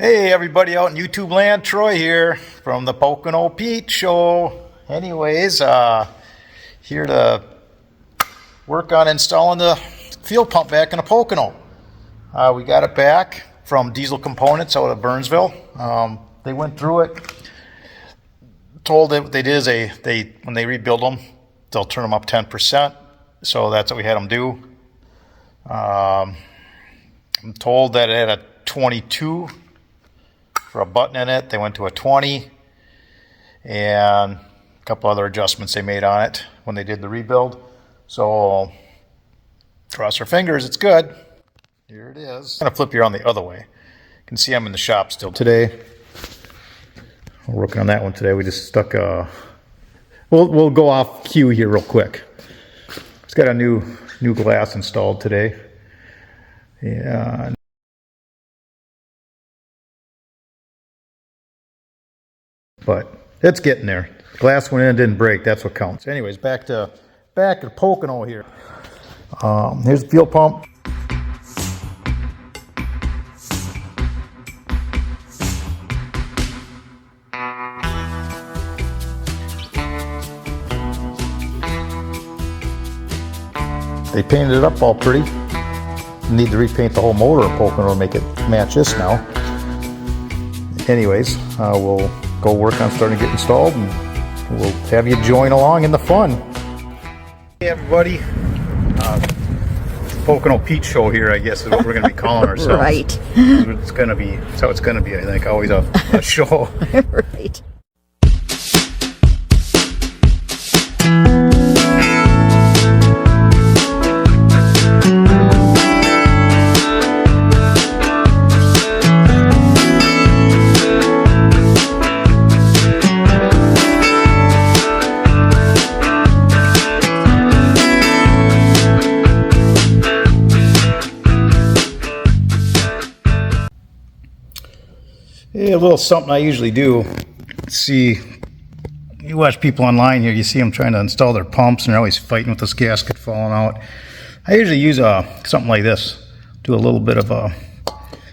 Hey everybody out in YouTube land, Troy here from the Pocono Pete Show. Anyways, here to work on installing the fuel pump back in the Pocono. We got it back from Diesel Components out of Burnsville. They went through it, told it what they did is when they rebuild them, they'll turn them up 10%. So that's what we had them do. I'm told that it had a 22 for a button in it. They went to a 20, and a couple other adjustments they made on it when they did the rebuild. So cross our fingers, it's good. Here it is. I'm gonna flip you around the other way. You can see I'm in the shop still today. We're working on that one today. We just stuck we'll go off cue here real quick. It's got a new glass installed today. Yeah. But it's getting there. Glass went in, didn't break. That's what counts. Anyways, back to Pocono here. Here's the fuel pump. They painted it up all pretty. Need to repaint the whole motor of Pocono to make it match this now. Anyways, we'll go work on starting to get installed, and we'll have you join along in the fun. Hey everybody, Pocono Pete Show here, I guess is what we're going to be calling ourselves. Right. It's going to be, that's how it's going to be, I think, always a show. Right. Hey, a little something I usually do. See, you watch people online here, you see them trying to install their pumps and they're always fighting with this gasket falling out. I usually use something like this. Do a little bit of a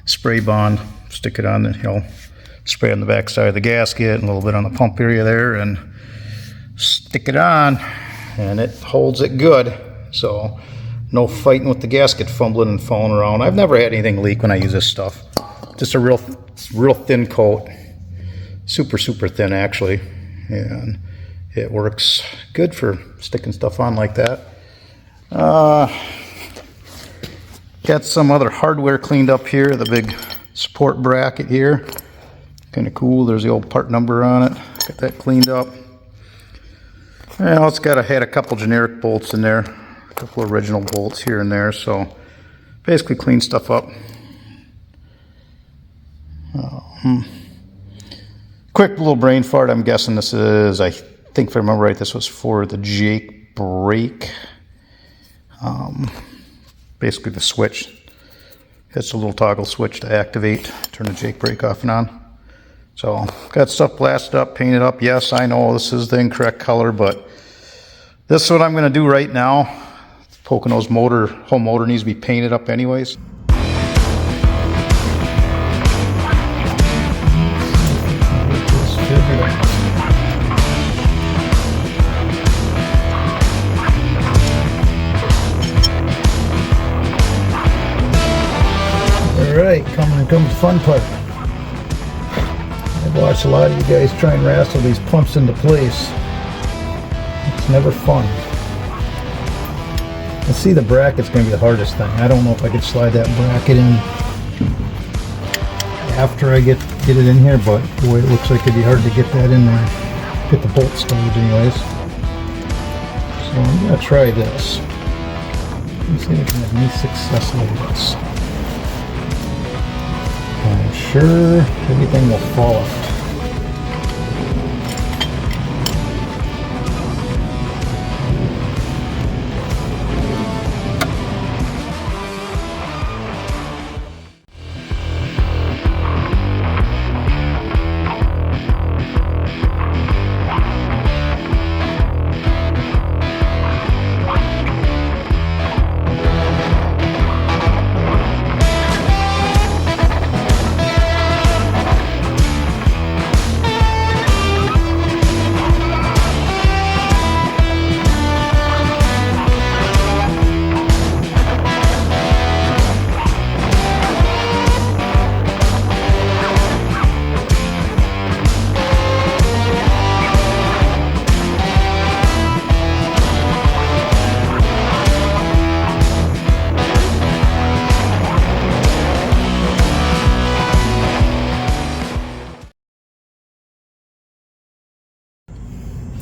spray bond, stick it on the, spray on the back side of the gasket and a little bit on the pump area there, and stick it on, and it holds it good. So no fighting with the gasket fumbling and falling around. I've never had anything leak when I use this stuff. Just a real thin coat, super thin actually, and it works good for sticking stuff on like that. Got some other hardware cleaned up here. The big support bracket here, kind of cool. There's the old part number on it. Got that cleaned up. Well, it's had a couple generic bolts in there, a couple original bolts here and there. So basically clean stuff up. Quick little brain fart. I'm guessing this is, I think if I remember right, this was for the Jake brake. Basically the switch. It's a little toggle switch to activate, turn the Jake brake off and on. So got stuff blasted up, painted up. Yes, I know this is the incorrect color, but this is what I'm going to do right now. Pocono's whole motor needs to be painted up anyways. Alright, comes the fun part. I've watched a lot of you guys try and wrestle these pumps into place. It's never fun. I see the bracket's going to be the hardest thing. I don't know if I could slide that bracket in after I get it in here, but the way it looks like it'd be hard to get that in there. Get the bolt stowed anyways. So I'm going to try this. Let me see if I can have any success with this. I'm sure everything will fall out.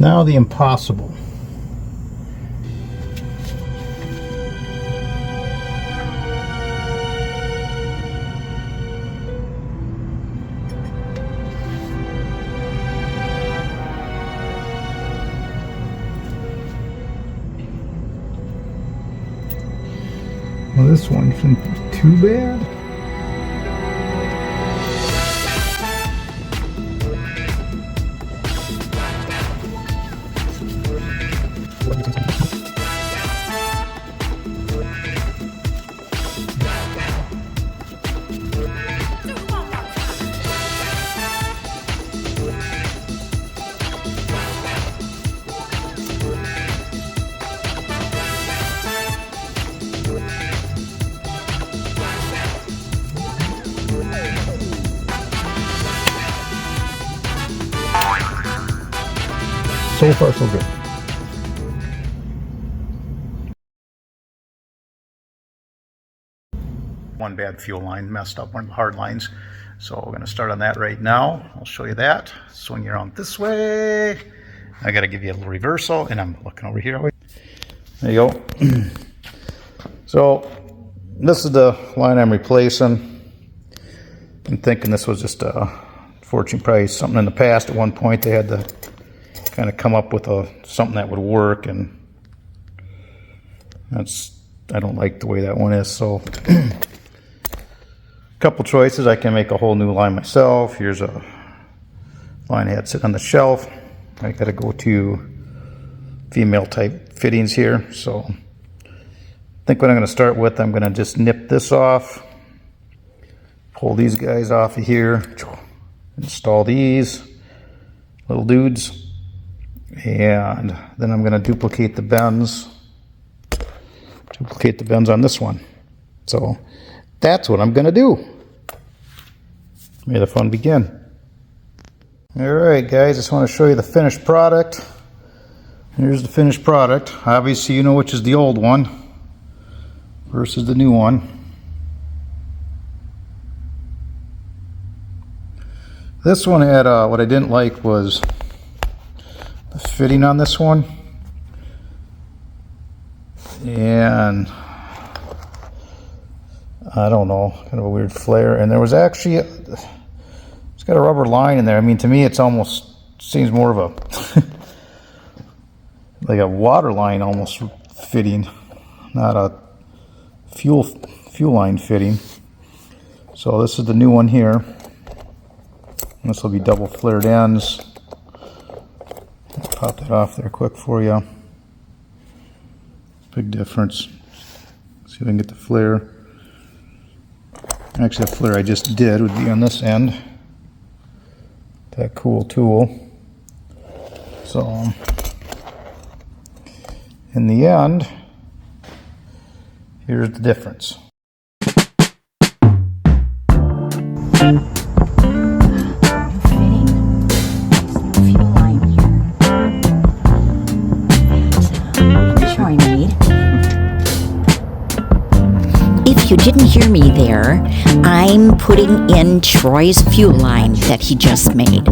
Now the impossible. Well, this one isn't too bad. So far, so good. One bad fuel line messed up one of the hard lines. So we're going to start on that right now. I'll show you that. Swing you around this way. I got to give you a little reversal, and I'm looking over here. There you go. So this is the line I'm replacing. I'm thinking this was just a fortune price. Something in the past at one point they had to kind of come up with something that would work, and I don't like the way that one is. So couple choices. I can make a whole new line myself. Here's a line I had sit on the shelf. I got to go to female type fittings here. So I think what I'm going to start with, I'm going to just nip this off, pull these guys off of here, install these little dudes, and then I'm going to duplicate the bends on this one. So that's what I'm going to do. May the fun begin. Alright guys, just want to show you the finished product. Here's the finished product. Obviously you know which is the old one versus the new one. This one had, what I didn't like was the fitting on this one. And I don't know, kind of a weird flare. And there was actually, it's got a rubber line in there. I mean, to me, it's almost seems more of a, like a water line almost fitting, not a fuel line fitting. So this is the new one here. This will be double flared ends. I'll pop that off there quick for you. Big difference. See if I can get the flare. Actually, the flare I just did would be on this end. That cool tool. So, in the end, here's the difference. If you didn't hear me there, I'm putting in Troy's fuel line that he just made.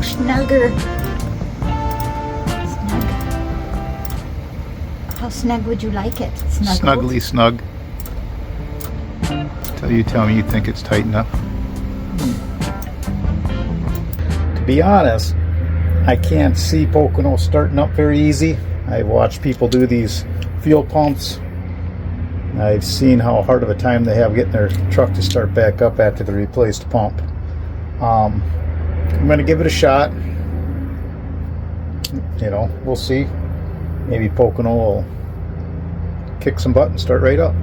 Snugger. Snug. How snug would you like it? Snuggled? Snuggly snug. Till you tell me you think it's tight enough. To be honest, I can't see Pocono starting up very easy. I've watched people do these fuel pumps I've seen how hard of a time they have getting their truck to start back up after the replaced pump. I'm going to give it a shot. You know, we'll see. Maybe Pocono will kick some butt and start right up.